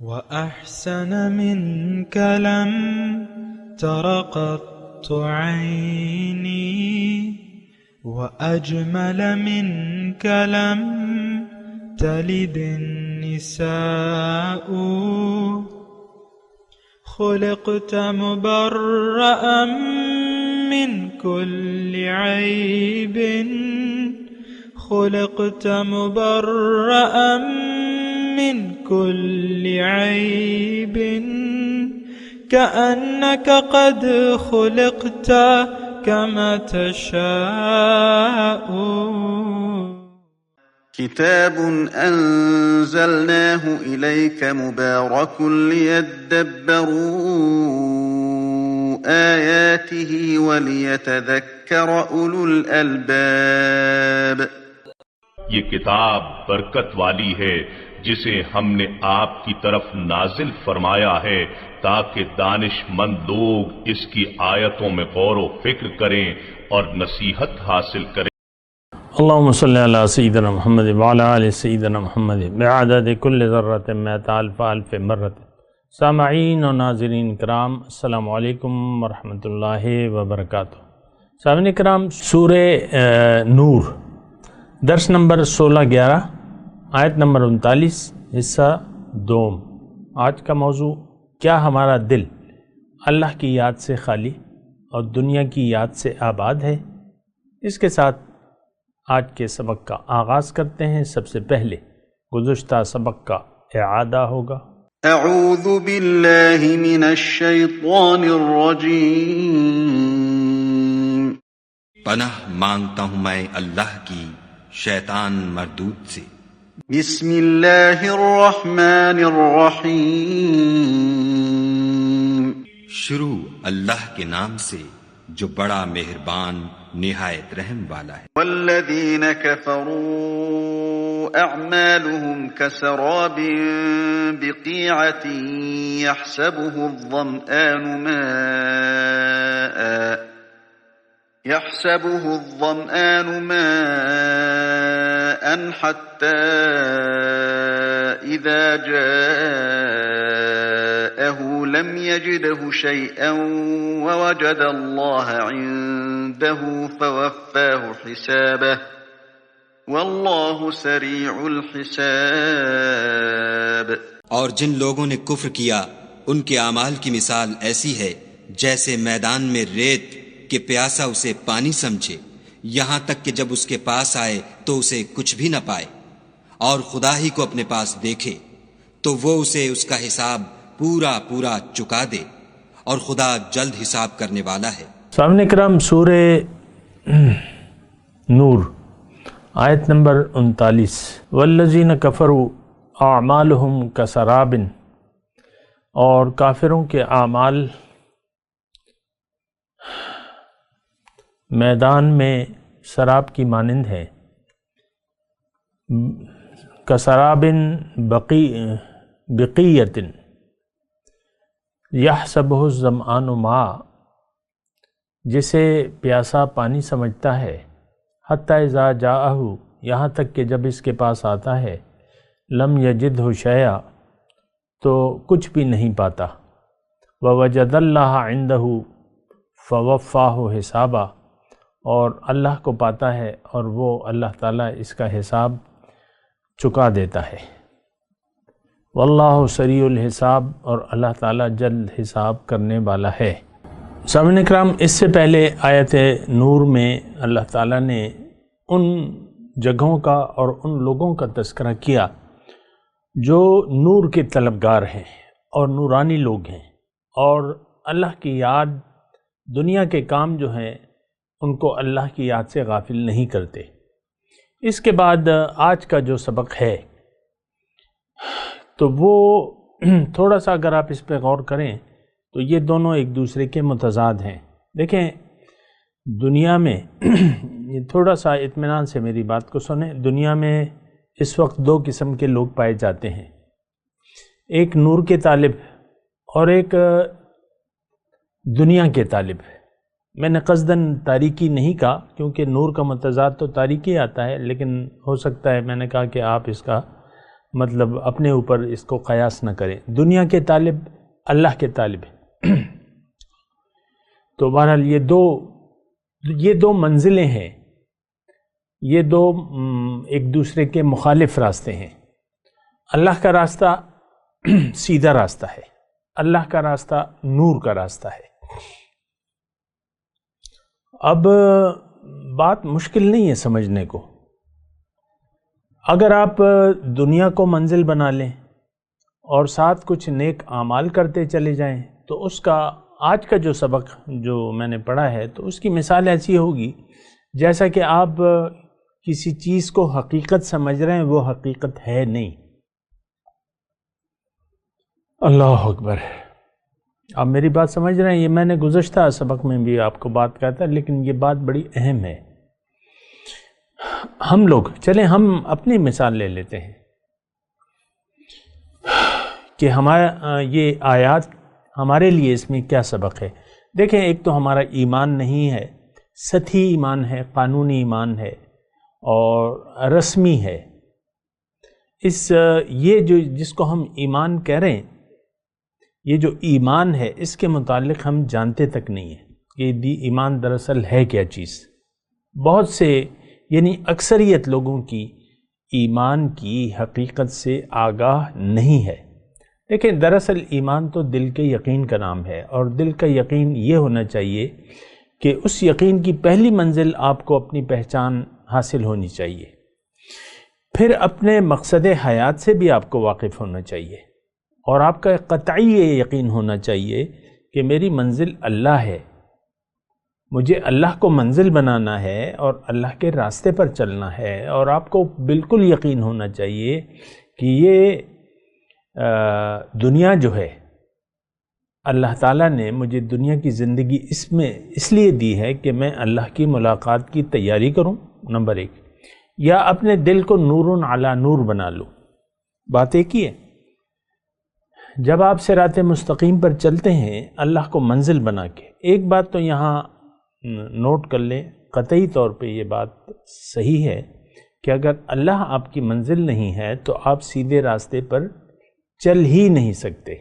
وأحسن منك لم تر قط عيني وأجمل منك لم تلد النساء خلقت مبرأ من كل عيب خلقت مبرأ من كل عيب كأنك قد خلقت كما تشاء. كتاب أنزلناه إليك مبارك ليدبروا آياته وليتذكر أولو الألباب. یہ کتاب برکت والی ہے جسے ہم نے آپ کی طرف نازل فرمایا ہے تاکہ دانش مند لوگ اس کی آیتوں میں غور و فکر کریں اور نصیحت حاصل کریں. اللہم صلی علی سیدنا محمد وعلی آل سیدنا محمد بعدد کل ذرۃ مئۃ الف الف مرۃ. سامعین و ناظرین کرام، السلام علیکم ورحمۃ اللہ وبرکاتہ. سامعین کرام، سورہ نور درس نمبر 16-11 آیت نمبر 39 حصہ دوم. آج کا موضوع کیا ہمارا دل اللہ کی یاد سے خالی اور دنیا کی یاد سے آباد ہے؟ اس کے ساتھ آج کے سبق کا آغاز کرتے ہیں. سب سے پہلے گزشتہ سبق کا اعادہ ہوگا. اعوذ باللہ من الشیطان الرجیم. پناہ مانگتا ہوں میں اللہ کی شیطان مردود سے. بسم اللہ الرحمن الرحیم. شروع اللہ کے نام سے جو بڑا مہربان نہایت رحم والا ہے. والذین کفروا اعمالهم كسراب بقیعة يحسبه الظمآن ماء حتى إذا جاءه لم يجده شيئا ووجد الله عنده فوفاه حسابه والله سريع الحساب. اور جن لوگوں نے کفر کیا ان کے اعمال کی مثال ایسی ہے جیسے میدان میں ریت کہ پیاسا اسے پانی سمجھے، یہاں تک کہ جب اس کے پاس آئے تو اسے کچھ بھی نہ پائے، اور خدا ہی کو اپنے پاس دیکھے تو وہ اسے اس کا حساب پورا پورا چکا دے، اور خدا جلد حساب کرنے والا ہے. سامعین کرام، سورہ نور آیت نمبر 39. والذین کفروا اعمالهم کسراب، اور کافروں کے اعمال میدان میں سراب کی مانند ہے. کسراب بقیۃ یحسبہ الظمآن ماء، جسے پیاسا پانی سمجھتا ہے. حتی اذا جاءہ، یہاں تک کہ جب اس کے پاس آتا ہے. لم یجدہ شیئا، تو کچھ بھی نہیں پاتا. ووجد اللہ عندہ فوفاہ حسابا، اور اللہ کو پاتا ہے اور وہ اللہ تعالیٰ اس کا حساب چکا دیتا ہے. واللہ سریع الحساب، اور اللہ تعالیٰ جلد حساب کرنے والا ہے. سامعین کرام، اس سے پہلے آیت نور میں اللہ تعالیٰ نے ان جگہوں کا اور ان لوگوں کا تذکرہ کیا جو نور کے طلبگار ہیں اور نورانی لوگ ہیں، اور اللہ کی یاد، دنیا کے کام جو ہیں ان کو اللہ کی یاد سے غافل نہیں کرتے. اس کے بعد آج کا جو سبق ہے تو وہ تھوڑا سا اگر آپ اس پہ غور کریں تو یہ دونوں ایک دوسرے کے متضاد ہیں. دیکھیں، دنیا میں یہ تھوڑا سا اطمینان سے میری بات کو سنیں. دنیا میں اس وقت دو قسم کے لوگ پائے جاتے ہیں، ایک نور کے طالب اور ایک دنیا کے طالب. میں نے قصداً تاریکی نہیں کہا کیونکہ نور کا متضاد تو تاریکی آتا ہے، لیکن ہو سکتا ہے میں نے کہا کہ آپ اس کا مطلب اپنے اوپر اس کو قیاس نہ کریں. دنیا کے طالب اللہ کے طالب ہیں. تو بہرحال یہ دو منزلیں ہیں، یہ دو ایک دوسرے کے مخالف راستے ہیں. اللہ کا راستہ سیدھا راستہ ہے، اللہ کا راستہ نور کا راستہ ہے. اب بات مشکل نہیں ہے سمجھنے کو. اگر آپ دنیا کو منزل بنا لیں اور ساتھ کچھ نیک اعمال کرتے چلے جائیں تو اس کا آج کا جو سبق جو میں نے پڑھا ہے تو اس کی مثال ایسی ہوگی جیسا کہ آپ کسی چیز کو حقیقت سمجھ رہے ہیں، وہ حقیقت ہے نہیں. اللہ اکبر. آپ میری بات سمجھ رہے ہیں؟ یہ میں نے گزشتہ سبق میں بھی آپ کو بات کہا تھا، لیکن یہ بات بڑی اہم ہے. ہم لوگ چلیں ہم اپنی مثال لے لیتے ہیں کہ ہمارا یہ آیات ہمارے لیے اس میں کیا سبق ہے. دیکھیں، ایک تو ہمارا ایمان نہیں ہے، سطحی ایمان ہے، قانونی ایمان ہے اور رسمی ہے. یہ جو جس کو ہم ایمان کہہ رہے ہیں، یہ جو ایمان ہے اس کے متعلق ہم جانتے تک نہیں ہیں کہ ایمان دراصل ہے کیا چیز. بہت سے یعنی اکثریت لوگوں کی ایمان کی حقیقت سے آگاہ نہیں ہے. دیکھیں، دراصل ایمان تو دل کے یقین کا نام ہے، اور دل کا یقین یہ ہونا چاہیے کہ اس یقین کی پہلی منزل آپ کو اپنی پہچان حاصل ہونی چاہیے. پھر اپنے مقصد حیات سے بھی آپ کو واقف ہونا چاہیے، اور آپ کا قطعی یہ یقین ہونا چاہیے کہ میری منزل اللہ ہے، مجھے اللہ کو منزل بنانا ہے اور اللہ کے راستے پر چلنا ہے. اور آپ کو بالکل یقین ہونا چاہیے کہ یہ دنیا جو ہے اللہ تعالیٰ نے مجھے دنیا کی زندگی اس لیے دی ہے کہ میں اللہ کی ملاقات کی تیاری کروں، نمبر 1، یا اپنے دل کو نور علی نور بنا لوں. بات ایک ہی ہے. جب آپ صراط مستقیم پر چلتے ہیں اللہ کو منزل بنا کے، ایک بات تو یہاں نوٹ کر لیں، قطعی طور پہ یہ بات صحیح ہے کہ اگر اللہ آپ کی منزل نہیں ہے تو آپ سیدھے راستے پر چل ہی نہیں سکتے.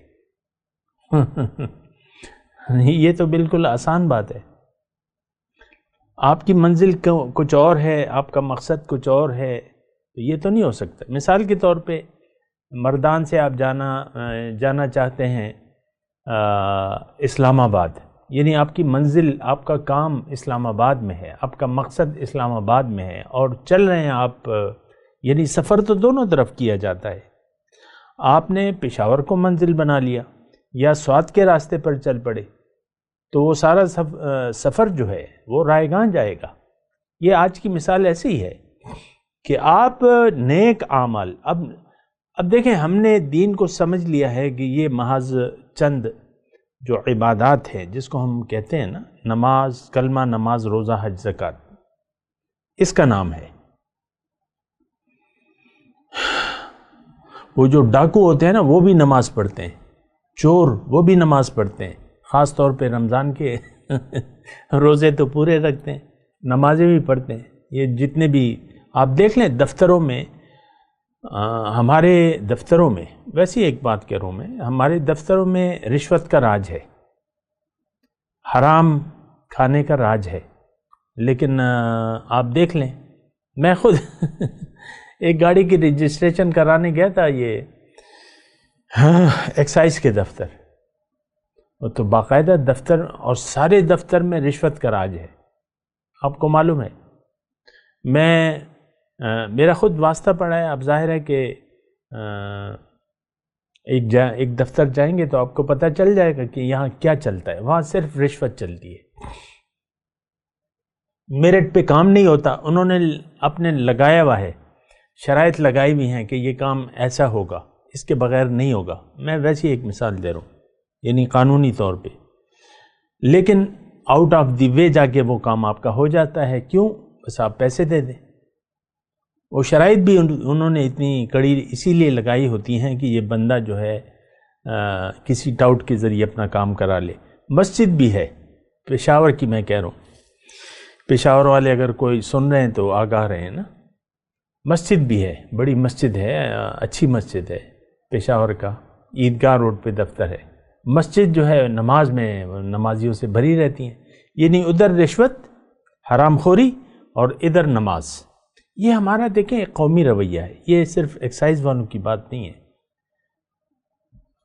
یہ تو بالکل آسان بات ہے. آپ کی منزل کچھ اور ہے، آپ کا مقصد کچھ اور ہے، تو یہ تو نہیں ہو سکتا. مثال کے طور پہ مردان سے آپ جانا چاہتے ہیں اسلام آباد، یعنی آپ کی منزل، آپ کا کام اسلام آباد میں ہے، آپ کا مقصد اسلام آباد میں ہے، اور چل رہے ہیں آپ، یعنی سفر تو دونوں طرف کیا جاتا ہے. آپ نے پشاور کو منزل بنا لیا یا سوات کے راستے پر چل پڑے تو وہ سارا سفر جو ہے وہ رائے گاں جائے گا. یہ آج کی مثال ایسی ہی ہے کہ آپ نیک اعمال، اب دیکھیں، ہم نے دین کو سمجھ لیا ہے کہ یہ محض چند جو عبادات ہیں جس کو ہم کہتے ہیں نا، نماز، کلمہ، نماز، روزہ، حج، زکوٰۃ، اس کا نام ہے. وہ جو ڈاکو ہوتے ہیں نا وہ بھی نماز پڑھتے ہیں، چور وہ بھی نماز پڑھتے ہیں، خاص طور پہ رمضان کے روزے تو پورے رکھتے ہیں، نمازیں بھی پڑھتے ہیں. یہ جتنے بھی آپ دیکھ لیں دفتروں میں، ہمارے دفتروں میں، ویسی ایک بات کہہ رہا ہوں میں، ہمارے دفتروں میں رشوت کا راج ہے، حرام کھانے کا راج ہے. لیکن آپ دیکھ لیں، میں خود ایک گاڑی کی رجسٹریشن کرانے گیا تھا، یہ ایکسائز کے دفتر، وہ تو باقاعدہ دفتر، اور سارے دفتر میں رشوت کا راج ہے. آپ کو معلوم ہے، میرا خود واسطہ پڑا ہے. اب ظاہر ہے کہ ایک دفتر جائیں گے تو آپ کو پتہ چل جائے گا کہ یہاں کیا چلتا ہے. وہاں صرف رشوت چلتی ہے، میرٹ پہ کام نہیں ہوتا. انہوں نے اپنے لگایا ہوا ہے، شرائط لگائی ہوئی ہیں کہ یہ کام ایسا ہوگا، اس کے بغیر نہیں ہوگا. میں ویسی ایک مثال دے رہا ہوں، یعنی قانونی طور پہ. لیکن آؤٹ آف دی وے جا کے وہ کام آپ کا ہو جاتا ہے. کیوں؟ بس آپ پیسے دے دیں. وہ شرائط بھی انہوں نے اتنی کڑی اسی لیے لگائی ہوتی ہیں کہ یہ بندہ جو ہے کسی ٹاؤٹ کے ذریعے اپنا کام کرا لے. مسجد بھی ہے پشاور کی، میں کہہ رہا ہوں، پشاور والے اگر کوئی سن رہے ہیں تو آگاہ رہے ہیں نا. مسجد بھی ہے، بڑی مسجد ہے، اچھی مسجد ہے پشاور کا، عیدگاہ روڈ پہ دفتر ہے۔ مسجد جو ہے نماز میں نمازیوں سے بھری رہتی ہیں، یعنی ادھر رشوت، حرام خوری اور ادھر نماز۔ یہ ہمارا دیکھیں ایک قومی رویہ ہے، یہ صرف ایکسائز والوں کی بات نہیں ہے،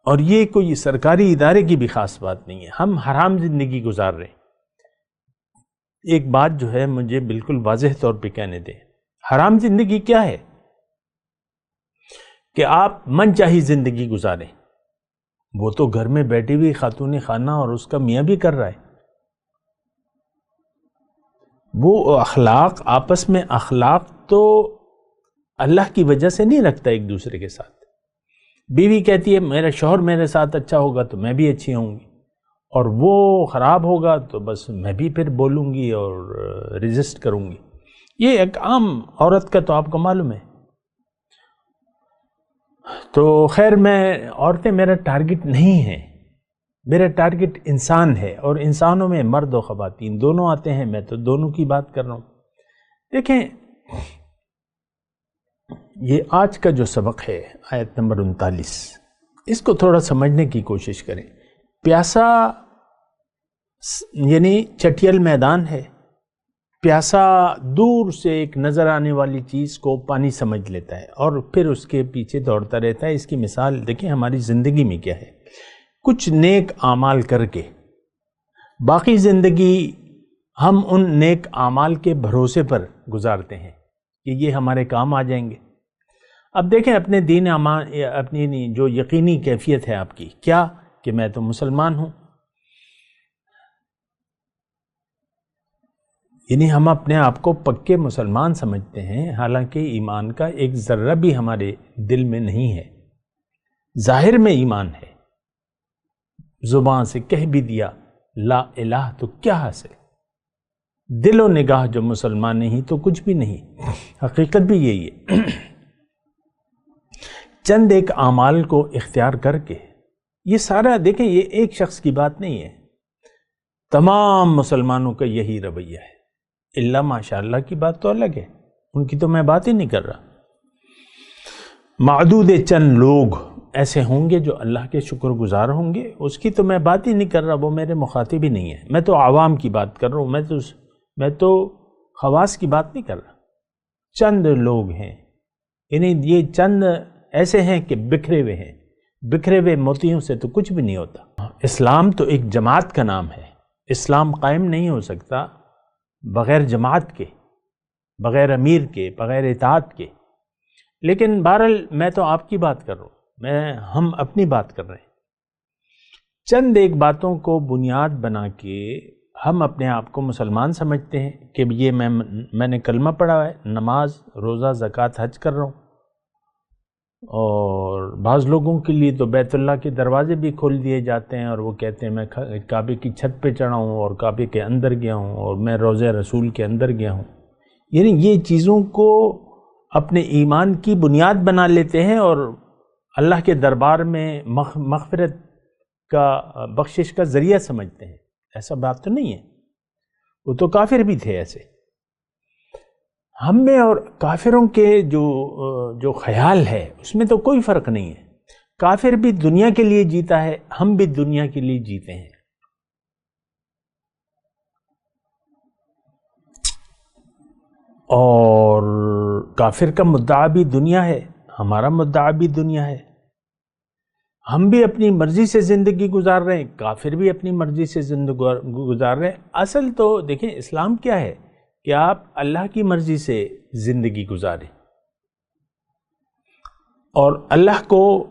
اور یہ کوئی سرکاری ادارے کی بھی خاص بات نہیں ہے۔ ہم حرام زندگی گزار رہے ہیں۔ ایک بات جو ہے مجھے بالکل واضح طور پہ کہنے دیں، حرام زندگی کیا ہے؟ کہ آپ من چاہی زندگی گزاریں۔ وہ تو گھر میں بیٹھی ہوئی خاتون خانہ اور اس کا میاں بھی کر رہا ہے۔ وہ اخلاق، آپس میں اخلاق تو اللہ کی وجہ سے نہیں رکھتا ایک دوسرے کے ساتھ۔ بیوی کہتی ہے میرا شوہر میرے ساتھ اچھا ہوگا تو میں بھی اچھی ہوں گی، اور وہ خراب ہوگا تو بس میں بھی پھر بولوں گی اور ریزسٹ کروں گی۔ یہ ایک عام عورت کا تو آپ کو معلوم ہے۔ تو خیر، عورتیں میرا ٹارگٹ نہیں ہیں، میرا ٹارگٹ انسان ہے، اور انسانوں میں مرد و خواتین دونوں آتے ہیں، میں تو دونوں کی بات کر رہا ہوں۔ دیکھیں، یہ آج کا جو سبق ہے آیت نمبر 39، اس کو تھوڑا سمجھنے کی کوشش کریں۔ پیاسا یعنی چٹیل میدان ہے، پیاسا دور سے ایک نظر آنے والی چیز کو پانی سمجھ لیتا ہے اور پھر اس کے پیچھے دوڑتا رہتا ہے۔ اس کی مثال دیکھیں ہماری زندگی میں کیا ہے۔ کچھ نیک اعمال کر کے باقی زندگی ہم ان نیک اعمال کے بھروسے پر گزارتے ہیں کہ یہ ہمارے کام آ جائیں گے۔ اب دیکھیں اپنے دین اپنی جو یقینی کیفیت ہے آپ کی کیا، کہ میں تو مسلمان ہوں، یعنی ہم اپنے آپ کو پکے مسلمان سمجھتے ہیں، حالانکہ ایمان کا ایک ذرہ بھی ہمارے دل میں نہیں ہے۔ ظاہر میں ایمان ہے، زبان سے کہہ بھی دیا لا الہ تو کیا حاصل، دل و نگاہ جو مسلمان نہیں تو کچھ بھی نہیں۔ حقیقت بھی یہی ہے۔ چند ایک اعمال کو اختیار کر کے یہ سارا دیکھیں، یہ ایک شخص کی بات نہیں ہے، تمام مسلمانوں کا یہی رویہ ہے۔ اللہ ماشاءاللہ کی بات تو الگ ہے، ان کی تو میں بات ہی نہیں کر رہا۔ معدود چند لوگ ایسے ہوں گے جو اللہ کے شکر گزار ہوں گے، اس کی تو میں بات ہی نہیں کر رہا، وہ میرے مخاطب ہی نہیں ہے۔ میں تو عوام کی بات کر رہا ہوں، میں تو خواص کی بات نہیں کر رہا۔ چند لوگ ہیں، یعنی یہ چند ایسے ہیں کہ بکھرے ہوئے ہیں، بکھرے ہوئے موتیوں سے تو کچھ بھی نہیں ہوتا۔ اسلام تو ایک جماعت کا نام ہے، اسلام قائم نہیں ہو سکتا بغیر جماعت کے، بغیر امیر کے، بغیر اطاعت کے۔ لیکن بہرحال میں تو آپ کی بات کر رہا ہوں، ہم اپنی بات کر رہے ہیں۔ چند ایک باتوں کو بنیاد بنا کے ہم اپنے آپ کو مسلمان سمجھتے ہیں کہ یہ میں نے کلمہ پڑھا ہے، نماز، روزہ، زکوٰۃ، حج کر رہا ہوں، اور بعض لوگوں کے لیے تو بیت اللہ کے دروازے بھی کھول دیے جاتے ہیں اور وہ کہتے ہیں میں کعبے کی چھت پہ چڑھا ہوں اور کعبے کے اندر گیا ہوں اور میں روضہ رسول کے اندر گیا ہوں۔ یعنی یہ چیزوں کو اپنے ایمان کی بنیاد بنا لیتے ہیں اور اللہ کے دربار میں مغفرت کا، بخشش کا ذریعہ سمجھتے ہیں۔ ایسا بات تو نہیں ہے، وہ تو کافر بھی تھے ایسے۔ ہم میں اور کافروں کے جو خیال ہے اس میں تو کوئی فرق نہیں ہے۔ کافر بھی دنیا کے لیے جیتا ہے، ہم بھی دنیا کے لیے جیتے ہیں۔ اور کافر کا مدعا بھی دنیا ہے، ہمارا مدعا بھی دنیا ہے۔ ہم بھی اپنی مرضی سے زندگی گزار رہے ہیں، کافر بھی اپنی مرضی سے زندگی گزار رہے ہیں۔ اصل تو دیکھیں اسلام کیا ہے کہ آپ اللہ کی مرضی سے زندگی گزاریں اور اللہ کو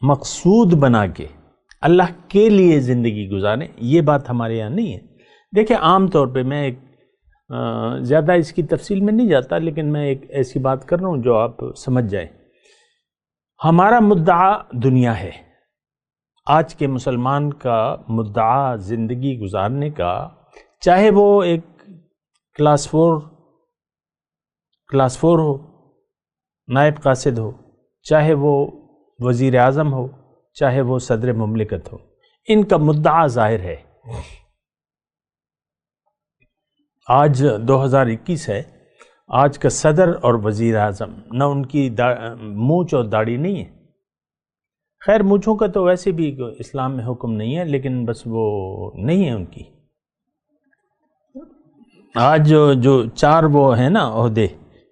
مقصود بنا کے اللہ کے لیے زندگی گزاریں۔ یہ بات ہمارے یہاں نہیں ہے۔ دیکھیں عام طور پہ میں ایک زیادہ اس کی تفصیل میں نہیں جاتا، لیکن میں ایک ایسی بات کر رہا ہوں جو آپ سمجھ جائیں۔ ہمارا مدعا دنیا ہے، آج کے مسلمان کا مدعا زندگی گزارنے کا، چاہے وہ ایک کلاس فور ہو، نائب قاصد ہو، چاہے وہ وزیر اعظم ہو، چاہے وہ صدر مملکت ہو، ان کا مدعا ظاہر ہے۔ آج 2021 ہے آج کا صدر اور وزیر اعظم نہ ان کی مونچھ اور داڑھی نہیں ہے. خیر مونچھوں کا تو ویسے بھی اسلام میں حکم نہیں ہے، لیکن بس وہ نہیں ہے ان کی. آج جو 4 وہ ہیں نا عہدے،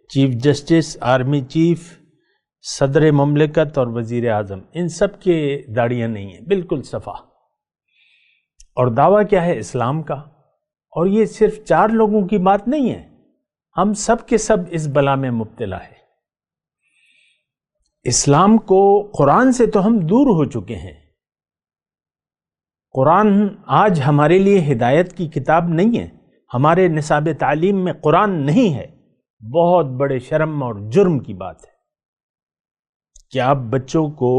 چیف جسٹس، آرمی چیف، صدر مملکت اور وزیر اعظم، ان سب کے داڑیاں نہیں ہیں، بالکل صفا. اور دعویٰ کیا ہے؟ اسلام کا. اور یہ صرف 4 لوگوں کی بات نہیں ہے، ہم سب کے سب اس بلا میں مبتلا ہے. اسلام کو، قرآن سے تو ہم دور ہو چکے ہیں. قرآن آج ہمارے لیے ہدایت کی کتاب نہیں ہے، ہمارے نصاب تعلیم میں قرآن نہیں ہے. بہت بڑے شرم اور جرم کی بات ہے کہ آپ بچوں کو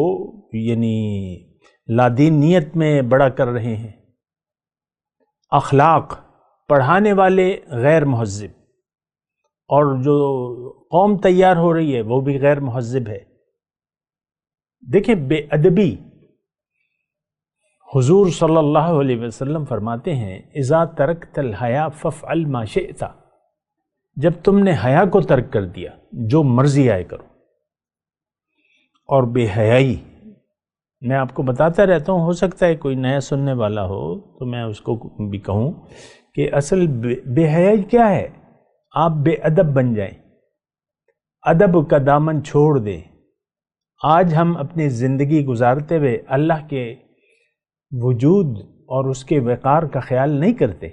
یعنی لادینیت میں بڑا کر رہے ہیں. اخلاق پڑھانے والے غیر مہذب، اور جو قوم تیار ہو رہی ہے وہ بھی غیر مہذب ہے. دیکھیں بے ادبی، حضور صلی اللہ علیہ وسلم فرماتے ہیں اذا ترکت الحیا فافعل ما شئت، جب تم نے حیا کو ترک کر دیا جو مرضی آئے کرو. اور بے حیائی میں آپ کو بتاتا رہتا ہوں، ہو سکتا ہے کوئی نیا سننے والا ہو تو میں اس کو بھی کہوں کہ اصل بے حیائی کیا ہے. آپ بے ادب بن جائیں، ادب کا دامن چھوڑ دیں. آج ہم اپنی زندگی گزارتے ہوئے اللہ کے وجود اور اس کے وقار کا خیال نہیں کرتے.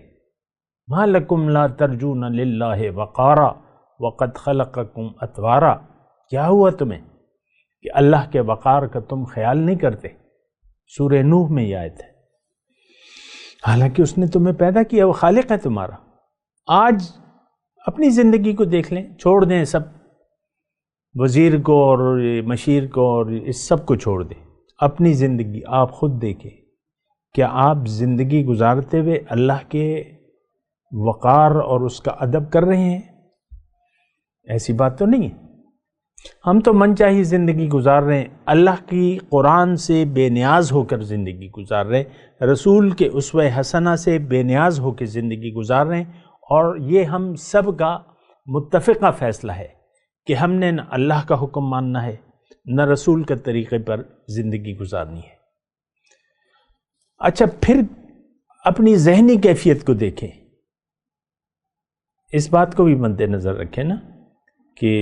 مَا لَكُمْ لَا تَرْجُونَ لِلَّهِ وَقَارًا وَقَدْ خَلَقَكُمْ أَطْوَارًا، کیا ہوا تمہیں کہ اللہ کے وقار کا تم خیال نہیں کرتے؟ سورہ نوح میں یہ آیت ہے. حالانکہ اس نے تمہیں پیدا کیا، وہ خالق ہے تمہارا. آج اپنی زندگی کو دیکھ لیں، چھوڑ دیں سب، وزیر کو اور مشیر کو اور اس سب کو چھوڑ دیں. اپنی زندگی آپ خود دیکھیں، کیا آپ زندگی گزارتے ہوئے اللہ کے وقار اور اس کا ادب کر رہے ہیں؟ ایسی بات تو نہیں ہے. ہم تو من چاہی زندگی گزار رہے ہیں، اللہ کی قرآن سے بے نیاز ہو کر زندگی گزار رہے ہیں، رسول کے اسوہ حسنہ سے بے نیاز ہو کے زندگی گزار رہے ہیں. اور یہ ہم سب کا متفقہ فیصلہ ہے کہ ہم نے نہ اللہ کا حکم ماننا ہے نہ رسول کے طریقے پر زندگی گزارنی ہے. اچھا پھر اپنی ذہنی کیفیت کو دیکھیں، اس بات کو بھی مد نظر رکھیں نا کہ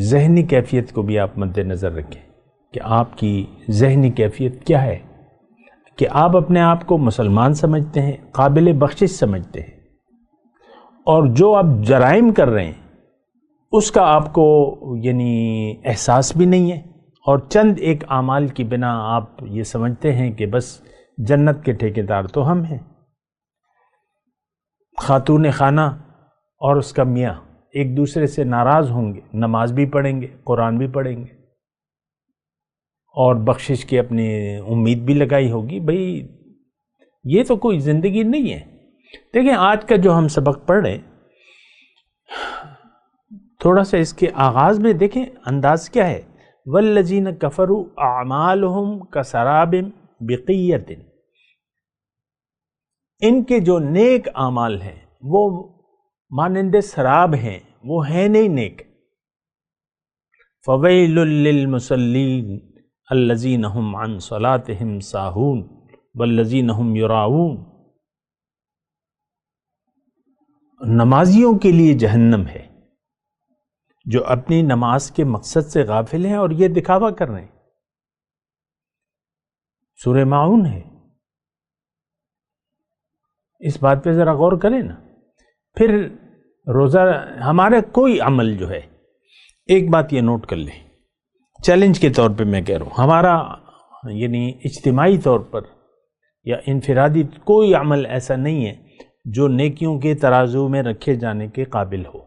ذہنی کیفیت کو بھی آپ مد نظر رکھیں کہ آپ کی ذہنی کیفیت کیا ہے، کہ آپ اپنے آپ کو مسلمان سمجھتے ہیں، قابل بخشش سمجھتے ہیں، اور جو آپ جرائم کر رہے ہیں اس کا آپ کو یعنی احساس بھی نہیں ہے، اور چند ایک اعمال کی بنا آپ یہ سمجھتے ہیں کہ بس جنت کے ٹھیکیدار تو ہم ہیں. خاتون خانہ اور اس کا میاں ایک دوسرے سے ناراض ہوں گے، نماز بھی پڑھیں گے، قرآن بھی پڑھیں گے، اور بخشش کی اپنی امید بھی لگائی ہوگی. بھئی یہ تو کوئی زندگی نہیں ہے. دیکھیں آج کا جو ہم سبق پڑھ رہے ہیں، تھوڑا سا اس کے آغاز میں دیکھیں انداز کیا ہے. وَالَّذِينَ كَفَرُوا أَعْمَالُهُمْ كَسَرَابٍ بِقِيَّةٍ، ان کے جو نیک اعمال ہیں وہ مانند سراب ہیں، وہ ہیں نہیں نیک. فَوَيْلٌ لِّلْمُصَلِّينَ الَّذِينَ هُمْ عَنْ صَلَاتِهِمْ سَاهُونَ وَالَّذِينَ هُمْ يُرَاءُونَ، نمازیوں کے لیے جہنم ہے جو اپنی نماز کے مقصد سے غافل ہیں اور یہ دکھاوا کر رہے ہیں. سورہ ماعون ہے. اس بات پہ ذرا غور کریں نا. پھر روزہ، ہمارا کوئی عمل جو ہے، ایک بات یہ نوٹ کر لیں، چیلنج کے طور پہ میں کہہ رہا ہوں، ہمارا یعنی اجتماعی طور پر یا انفرادی کوئی عمل ایسا نہیں ہے جو نیکیوں کے ترازو میں رکھے جانے کے قابل ہو،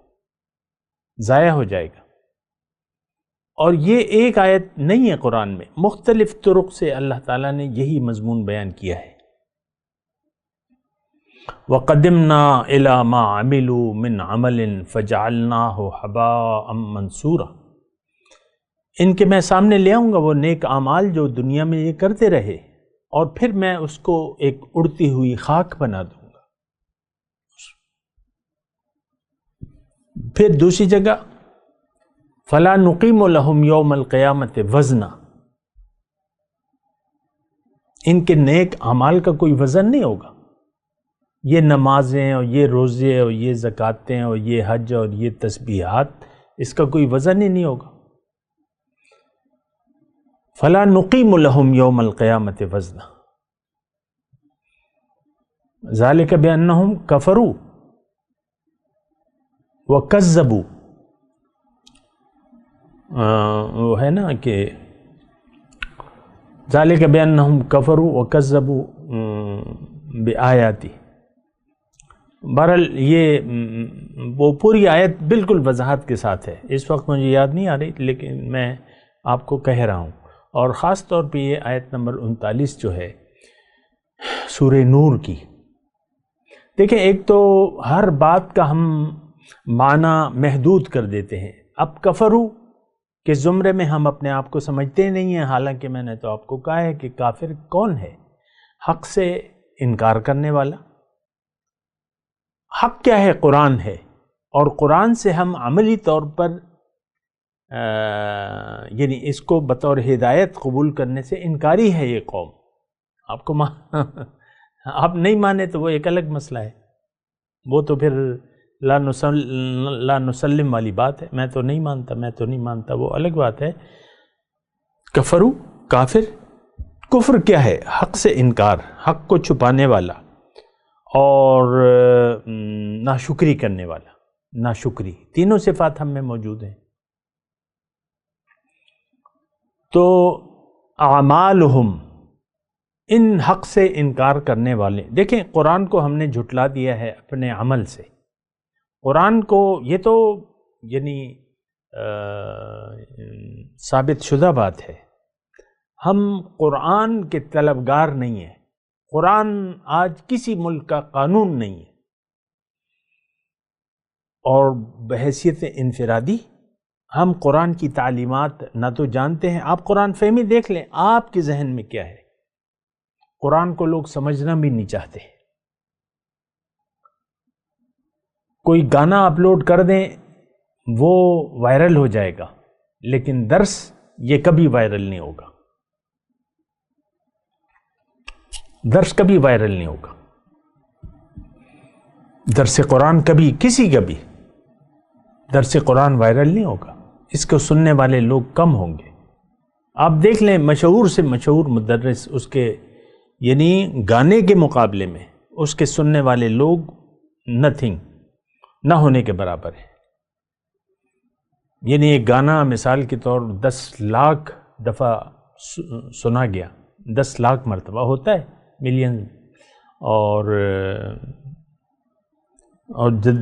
ضائع ہو جائے گا. اور یہ ایک آیت نہیں ہے قرآن میں، مختلف طرق سے اللہ تعالیٰ نے یہی مضمون بیان کیا ہے. وَقَدِمْنَا إِلَى مَا عَمِلُوا مِنْ عَمَلٍ فَجَعَلْنَاهُ حَبَاءً مَنْثُورًا، ان کے میں سامنے لے آؤں گا وہ نیک اعمال جو دنیا میں یہ کرتے رہے، اور پھر میں اس کو ایک اڑتی ہوئی خاک بنا دوں گا. پھر دوسری جگہ فلا نقیم لہم یوم القیامت وزنا، ان کے نیک اعمال کا کوئی وزن نہیں ہوگا. یہ نمازیں اور یہ روزے اور یہ زکاتیں اور یہ حج اور یہ تسبیحات، اس کا کوئی وزن ہی نہیں ہوگا. فلا نقیم لہم یوم القیامت وزنا ذالک بانہم کفروا وکذبوا، وہ ہے نا کہ ذالک بانہم کفروا وکذبوا بآیاتی. بہرحال یہ وہ پوری آیت بالکل وضاحت کے ساتھ ہے، اس وقت مجھے یاد نہیں آ رہی، لیکن میں آپ کو کہہ رہا ہوں. اور خاص طور پہ یہ آیت نمبر 39 جو ہے سورہ نور کی. دیکھیں، ایک تو ہر بات کا ہم معنی محدود کر دیتے ہیں. اب کفرو کے زمرے میں ہم اپنے آپ کو سمجھتے نہیں ہیں، حالانکہ میں نے تو آپ کو کہا ہے کہ کافر کون ہے؟ حق سے انکار کرنے والا. حق کیا ہے؟ قرآن ہے، اور قرآن سے ہم عملی طور پر یعنی اس کو بطور ہدایت قبول کرنے سے انکاری ہے یہ قوم. آپ کو آپ نہیں مانے تو وہ ایک الگ مسئلہ ہے، وہ تو پھر لا نسلم والی بات ہے. میں تو نہیں مانتا، وہ الگ بات ہے. کفرو کافر، کفر کیا ہے؟ حق سے انکار، حق کو چھپانے والا اور ناشکری کرنے والا. ناشکری، تینوں صفات ہم میں موجود ہیں. تو اعمالہم، ان حق سے انکار کرنے والے. دیکھیں، قرآن کو ہم نے جھٹلا دیا ہے اپنے عمل سے. قرآن کو یہ تو یعنی ثابت شدہ بات ہے. ہم قرآن کے طلبگار نہیں ہیں. قرآن آج کسی ملک کا قانون نہیں ہے، اور بحیثیت انفرادی ہم قرآن کی تعلیمات نہ تو جانتے ہیں. آپ قرآن فہمی دیکھ لیں، آپ کے ذہن میں کیا ہے. قرآن کو لوگ سمجھنا بھی نہیں چاہتے. کوئی گانا اپلوڈ کر دیں وہ وائرل ہو جائے گا، لیکن درس یہ کبھی وائرل نہیں ہوگا. درس کبھی وائرل نہیں ہوگا. درس قرآن کبھی کسی کا بھی درس قرآن وائرل نہیں ہوگا. اس کو سننے والے لوگ کم ہوں گے. آپ دیکھ لیں، مشہور سے مشہور مدرس، اس کے یعنی گانے کے مقابلے میں اس کے سننے والے لوگ نتھنگ، نہ ہونے کے برابر ہے. یعنی ایک گانا مثال کے طور 10 لاکھ دفعہ سنا گیا، 10 لاکھ مرتبہ ہوتا ہے، ملین. اور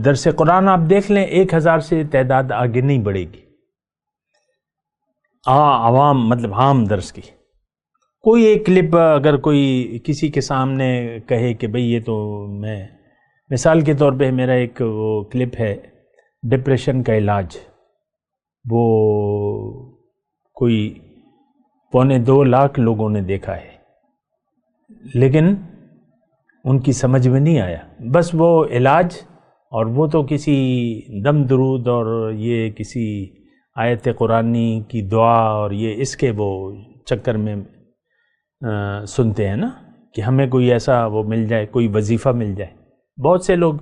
درس قرآن آپ دیکھ لیں 1000 سے تعداد آگے نہیں بڑھے گی. عوام مطلب عام درس کی کوئی ایک کلپ اگر کوئی کسی کے سامنے کہے کہ بھئی یہ تو میں مثال کے طور پہ میرا ایک وہ کلپ ہے ڈپریشن کا علاج، وہ کوئی 1.25 لاکھ لوگوں نے دیکھا ہے، لیکن ان کی سمجھ میں نہیں آیا. بس وہ علاج، اور وہ تو کسی دم درود اور یہ کسی آیت قرآنی کی دعا اور یہ اس کے وہ چکر میں سنتے ہیں نا کہ ہمیں کوئی ایسا وہ مل جائے، کوئی وظیفہ مل جائے. بہت سے لوگ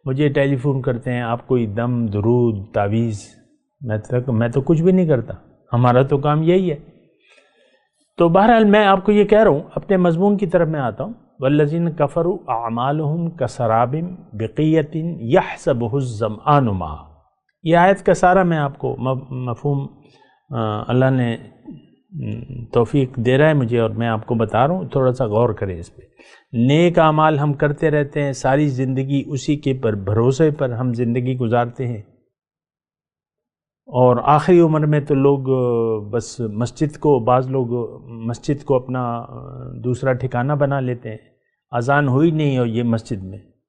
مجھے ٹیلی فون کرتے ہیں، آپ کوئی دم درود تعویذ. میں تو کچھ بھی نہیں کرتا، ہمارا تو کام یہی ہے. تو بہرحال میں آپ کو یہ کہہ رہا ہوں، اپنے مضمون کی طرف میں آتا ہوں. والذین کفروا اعمالهم کسراب بقیۃ یحسبہ الظمآن ماء. یہ آیت کا سارا میں آپ کو مفہوم اللہ نے توفیق دے رہا ہے مجھے، اور میں آپ کو بتا رہا ہوں، تھوڑا سا غور کریں اس پہ. نیک اعمال ہم کرتے رہتے ہیں، ساری زندگی اسی کے پر بھروسے پر ہم زندگی گزارتے ہیں، اور آخری عمر میں تو لوگ بس مسجد کو، بعض لوگ مسجد کو اپنا دوسرا ٹھکانہ بنا لیتے ہیں. اذان ہوئی نہیں اور یہ مسجد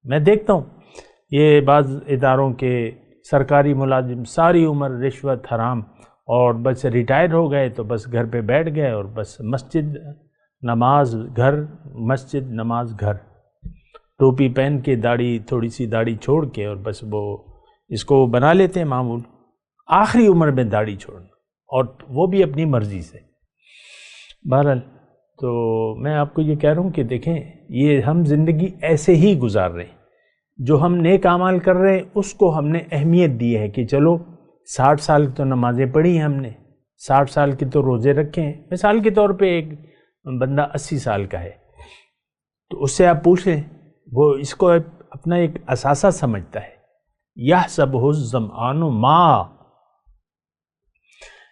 میں دیکھتا ہوں یہ بعض اداروں کے سرکاری ملازم ساری عمر رشوت حرام، اور بس ریٹائر ہو گئے تو بس گھر پہ بیٹھ گئے، اور بس مسجد نماز گھر، مسجد نماز گھر، ٹوپی پہن کے داڑھی تھوڑی سی داڑھی چھوڑ کے، اور بس وہ اس کو بنا لیتے ہیں معمول، آخری عمر میں داڑھی چھوڑنا، اور وہ بھی اپنی مرضی سے۔ بہرحال تو میں آپ کو یہ کہہ رہا ہوں کہ دیکھیں یہ ہم زندگی ایسے ہی گزار رہے ہیں، جو ہم نیک اعمال کر رہے ہیں اس کو ہم نے اہمیت دی ہے کہ چلو 60 سال تو نمازیں پڑھی ہیں ہم نے، 60 سال کے تو روزے رکھے ہیں، مثال کے طور پہ ایک بندہ 80 سال کا ہے تو اس سے آپ پوچھیں، وہ اس کو اپنا ایک اثاثہ سمجھتا ہے، یحسبہ الظمآن ماء،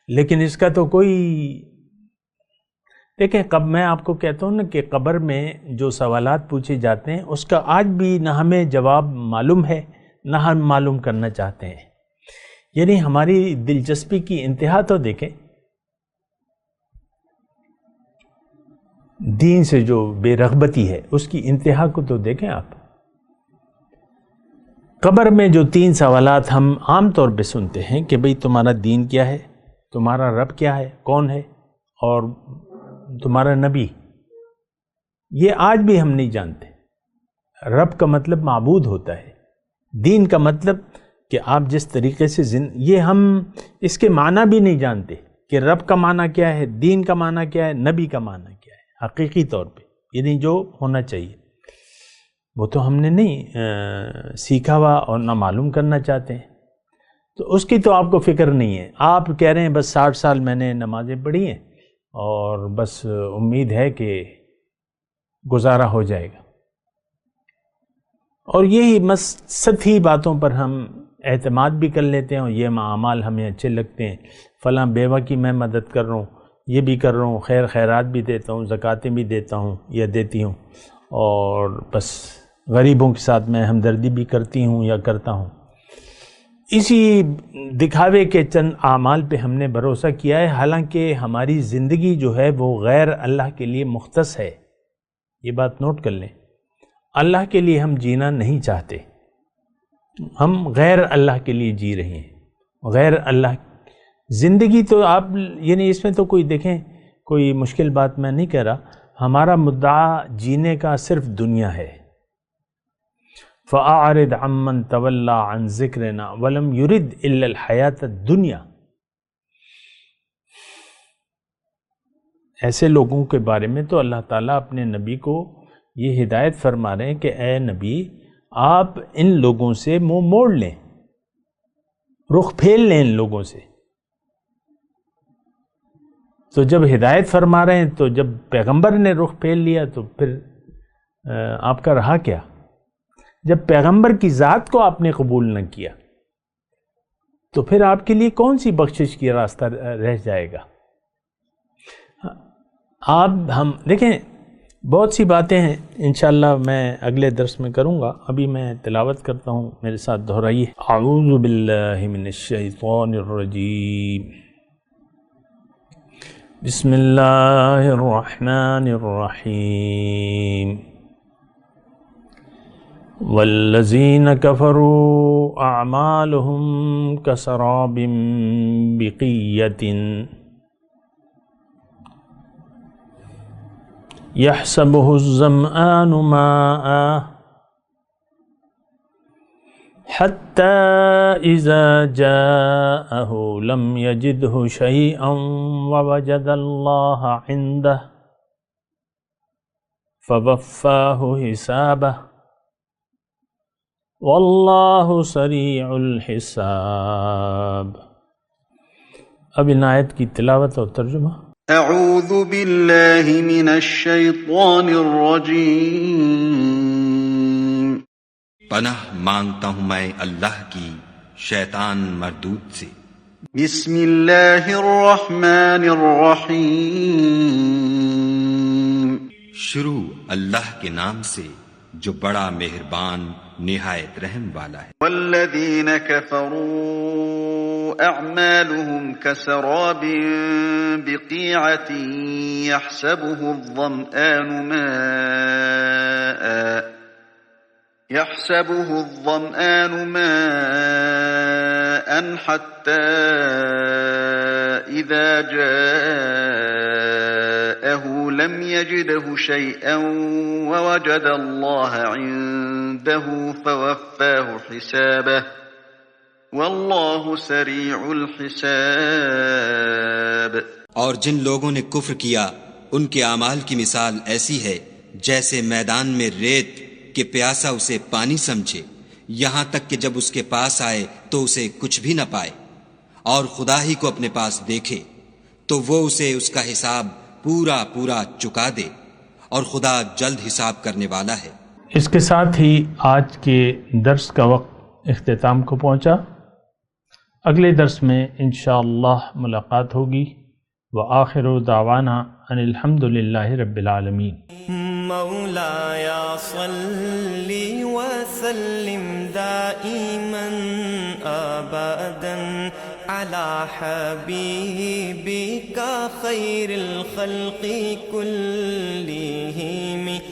لیکن اس کا تو کوئی، دیکھیں کب میں آپ کو کہتا ہوں نا کہ قبر میں جو سوالات پوچھے جاتے ہیں اس کا آج بھی نہ ہمیں جواب معلوم ہے نہ ہم معلوم کرنا چاہتے ہیں، یعنی ہماری دلچسپی کی انتہا تو دیکھیں، دین سے جو بے رغبتی ہے اس کی انتہا کو تو دیکھیں آپ۔ قبر میں جو 3 سوالات ہم عام طور پہ سنتے ہیں کہ بھئی تمہارا دین کیا ہے، تمہارا رب کیا ہے، کون ہے، اور تمہارا نبی، یہ آج بھی ہم نہیں جانتے۔ رب کا مطلب معبود ہوتا ہے، دین کا مطلب کہ آپ جس طریقے سے یہ ہم اس کے معنی بھی نہیں جانتے کہ رب کا معنی کیا ہے، دین کا معنی کیا ہے، نبی کا معنی کیا ہے حقیقی طور پہ، یعنی جو ہونا چاہیے وہ تو ہم نے نہیں سیکھا ہوا اور نہ معلوم کرنا چاہتے ہیں، تو اس کی تو آپ کو فکر نہیں ہے۔ آپ کہہ رہے ہیں بس 60 سال میں نے نمازیں پڑھی ہیں اور بس امید ہے کہ گزارا ہو جائے گا، اور یہی سطحی باتوں پر ہم اعتماد بھی کر لیتے ہیں، اور یہ اعمال ہمیں اچھے لگتے ہیں، فلاں بیوہ کی میں مدد کر رہا ہوں، یہ بھی کر رہا ہوں، خیرات بھی دیتا ہوں، زکاتیں بھی دیتا ہوں یا دیتی ہوں، اور بس غریبوں کے ساتھ میں ہمدردی بھی کرتی ہوں یا کرتا ہوں۔ اسی دکھاوے کے چند اعمال پہ ہم نے بھروسہ کیا ہے، حالانکہ ہماری زندگی جو ہے وہ غیر اللہ کے لیے مختص ہے، یہ بات نوٹ کر لیں۔ اللہ کے لیے ہم جینا نہیں چاہتے، ہم غیر اللہ کے لیے جی رہے ہیں، غیر اللہ زندگی تو آپ یعنی اس میں تو کوئی دیکھیں کوئی مشکل بات میں نہیں کہہ رہا، ہمارا مدعا جینے کا صرف دنیا ہے۔ فَأَعْرِضْ عَمَّنْ تَوَلَّى عَنْ ذِكْرِنَا وَلَمْ يُرِدْ إِلَّا الْحَيَاةَ الدُّنْيَا، ایسے لوگوں کے بارے میں تو اللہ تعالیٰ اپنے نبی کو یہ ہدایت فرما رہے ہیں کہ اے نبی آپ ان لوگوں سے منہ موڑ لیں، رخ پھیر لیں ان لوگوں سے۔ تو جب ہدایت فرما رہے ہیں تو جب پیغمبر نے رخ پھیر لیا تو پھر آپ کا رہا کیا؟ جب پیغمبر کی ذات کو آپ نے قبول نہ کیا تو پھر آپ کے لیے کون سی بخشش کی راستہ رہ جائے گا؟ ہم دیکھیں بہت سی باتیں ہیں، انشاءاللہ میں اگلے درس میں کروں گا، ابھی میں تلاوت کرتا ہوں، میرے ساتھ دہرائیے۔ اعوذ باللہ من الشیطان الرجیم، بسم اللہ الرحمن الرحیم، والذین کفروا اعمالهم کسراب بقیۃ یحسبہ الظمآن ماء حتی اذا جاءہ لم یجدہ شیئا ووجد اللہ عنده فوفاہ حسابہ واللہ سریع الحساب۔ اب ان آیت کی تلاوت اور ترجمہ۔ اعوذ باللہ من الشیطان الرجیم، پناہ مانگتا ہوں میں اللہ کی شیطان مردود سے۔ بسم اللہ الرحمن الرحیم، شروع اللہ کے نام سے جو بڑا مہربان نہایت رحم والا ہے۔ والذین کفروا اعمالهم کسراب بقیعة يحسبه الظمآن ماء حتى إذا جاءه لم يجده شيئا ووجد الله عنده فوفاه حسابه واللہ سریع الحساب۔ اور جن لوگوں نے کفر کیا ان کے اعمال کی مثال ایسی ہے جیسے میدان میں ریت کہ پیاسا اسے پانی سمجھے، یہاں تک کہ جب اس کے پاس آئے تو اسے کچھ بھی نہ پائے، اور خدا ہی کو اپنے پاس دیکھے تو وہ اسے اس کا حساب پورا پورا چکا دے، اور خدا جلد حساب کرنے والا ہے۔ اس کے ساتھ ہی آج کے درس کا وقت اختتام کو پہنچا۔ اگلے درس میں انشاءاللہ ملاقات ہوگی۔ وآخر دعوانا ان الحمد للہ رب العالمین۔ مولاي صل وسلم دائما ابدا على حبيبك خير الخلق كلهم